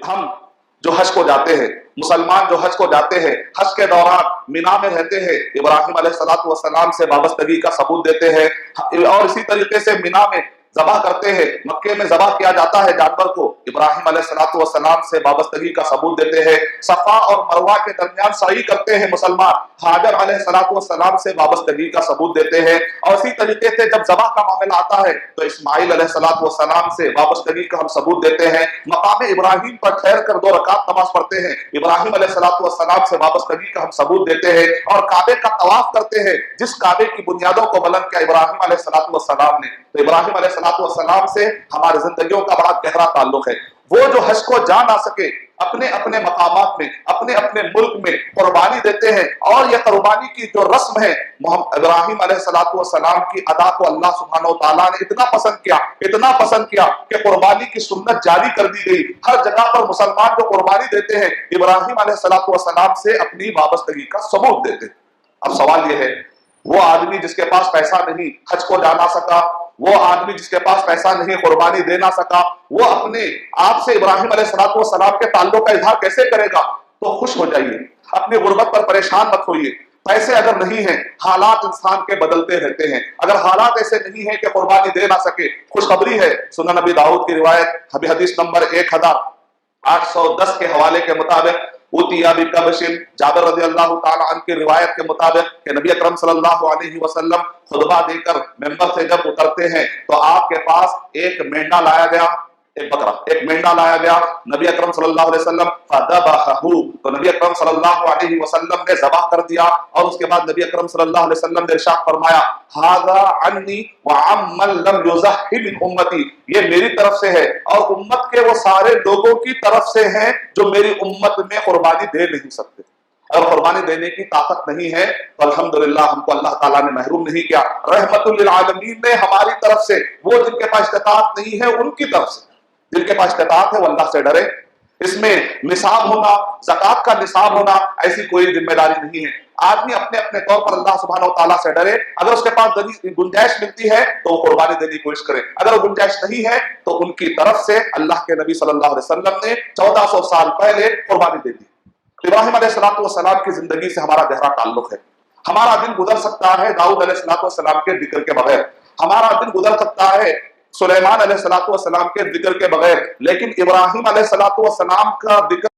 ہم جو حج کو جاتے ہیں، مسلمان جو حج کو جاتے ہیں، حج کے دوران مینا میں رہتے ہیں، ابراہیم علیہ السلام سے وابستگی کا ثبوت دیتے ہیں، اور اسی طریقے سے مینا میں ذبح کرتے ہیں، مکے میں ذبح کیا جاتا ہے جانور کو، ابراہیم علیہ السلام سے وابستگی کا ثبوت دیتے ہیں، صفا اور مروہ کے درمیان سعی کرتے ہیں مسلمان، حاجر علیہ السلام سے وابستگی کا ثبوت دیتے ہیں، اور اسی طریقے سے جب ذبح کا معاملہ آتا ہے تو اسماعیل علیہ السلام سے وابستگی کا ہم ثبوت دیتے ہیں، مقام ابراہیم پر ٹھہر کر 2 رکعت نماز پڑھتے ہیں، ابراہیم علیہ السلام سے وابستگی کا ہم ثبوت دیتے ہیں، اور کعبے کا طواف کرتے ہیں جس کعبے کی بنیادوں کو بلند کیا ابراہیم علیہ السلام نے، تو ابراہیم علیہ السلام سے ہماری زندگیوں کا بڑا گہرا تعلق ہے۔ وہ جو حج کو جا نہ سکے، اپنے اپنے مقامات میں، اپنے اپنے ملک میں قربانی دیتے ہیں، اور یہ قربانی کی جو رسم ہے ابراہیم علیہ السلام کی ادا کو اللہ سبحانہ و تعالیٰ نے اتنا پسند کیا کہ قربانی کی سنت جاری کر دی گئی۔ ہر جگہ پر مسلمان جو قربانی دیتے ہیں ابراہیم علیہ السلام سے اپنی وابستگی کا ثبوت دیتے ہیں۔ اب سوال یہ ہے، وہ آدمی جس کے پاس پیسہ نہیں حج کو جا نہ سکا، وہ آدمی جس کے پاس پیسہ نہیں قربانی دے نہ سکا، وہ اپنے آپ سے ابراہیم علیہ السلام کے تعلق کا اظہار کیسے کرے گا؟ تو خوش ہو جائیے، اپنی غربت پر پریشان مت ہوئیے۔ پیسے اگر نہیں ہیں، حالات انسان کے بدلتے رہتے ہیں، اگر حالات ایسے نہیں ہیں کہ قربانی دے نہ سکے، خوشخبری ہے، سنن نبی داؤد کی روایت حدیث نمبر 1810 کے حوالے کے مطابق، اوتیا بکبش، جابر رضی اللہ تعالی عنہ کی روایت کے مطابق کہ نبی اکرم صلی اللہ علیہ وسلم خطبہ دے کر ممبر سے جب اترتے ہیں تو آپ کے پاس ایک مینڈا لایا گیا، ایک مینڈا لایا گیا، نبی اکرم صلی اللہ علیہ وسلم فذبحہ، تو نبی اکرم صلی اللہ علیہ وسلم نے ذبح کر دیا، اور اس کے بعد نبی اکرم صلی اللہ علیہ وسلم نے ارشاد فرمایا، ھذا عنی وعمن لم یضحِ من امتی، یہ میری طرف سے ہے اور امت کے وہ سارے لوگوں کی طرف سے ہیں جو میری امت میں قربانی دے نہیں سکتے۔ اگر قربانی دینے کی طاقت نہیں ہے تو الحمدللہ ہم کو اللہ تعالیٰ نے محروم نہیں کیا، رحمت للعالمین نے ہماری طرف سے، وہ جن کے پاس استطاعت نہیں ہے ان کی طرف سے، جن کے پاس استطاعت ہے وہ اللہ سے ڈرے۔ اس میں نصاب ہونا، زکوٰۃ کا نصاب ہونا ایسی کوئی ذمہ داری نہیں ہے، آدمی اپنے اپنے طور پر اللہ سبحانہ و تعالیٰ سے ڈرے، اگر اس کے پاس گنجائش ملتی ہے تو وہ قربانی دینے کی کوشش کرے، اگر وہ گنجائش نہیں ہے تو ان کی طرف سے اللہ کے نبی صلی اللہ علیہ وسلم نے 1400 سال پہلے قربانی دے دی۔ ابراہیم علیہ السلام کی زندگی سے ہمارا گہرا تعلق ہے۔ ہمارا دن گزر سکتا ہے داؤد علیہ السلام کے ذکر کے بغیر، ہمارا دن گزر سکتا ہے سلیمان علیہ السلام کے ذکر کے بغیر، لیکن ابراہیم علیہ السلام کا ذکر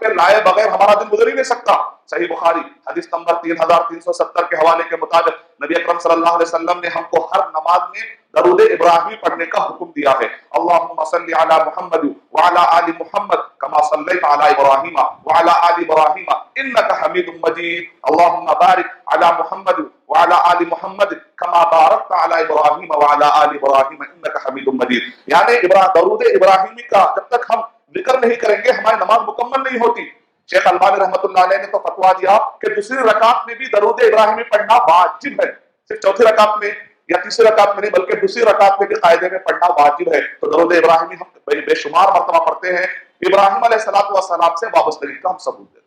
پہ لائے بغیر ہمارا دن گزر ہی نہیں سکتا۔ صحیح بخاری حدیث نمبر 3370 کے حوالے کے مطابق نبی اکرم صلی اللہ علیہ وسلم نے ہم کو ہر نماز میں درود ابراہیمی پڑھنے کا حکم دیا ہے۔ اللہم صلی علی محمد وعلی آل محمد کما صلیت علی ابراہیم وعلی آل ابراہیم انک حمید مجید، اللہم بارک علی محمد وعلی آل محمد کما بارکت علی ابراہیم وعلی آل ابراہیم انک حمید مجید، یعنی درود ابراہیمی کا جب تک ہم ذکر نہیں کریں گے ہماری نماز مکمل نہیں ہوتی۔ شیخ البانی رحمۃ اللہ علیہ نے تو فتویٰ دیا کہ دوسری رکعت میں بھی درود ابراہیمی پڑھنا واجب ہے، صرف چوتھی رکعت میں یا تیسری رکعت میں نہیں بلکہ دوسری رکعت میں بھی قاعدے میں پڑھنا واجب ہے۔ تو درود ابراہیمی ہم بے شمار مرتبہ پڑھتے ہیں، ابراہیم علیہ السلام سے وابستگی کا ہم ثبوت دیتے ہیں۔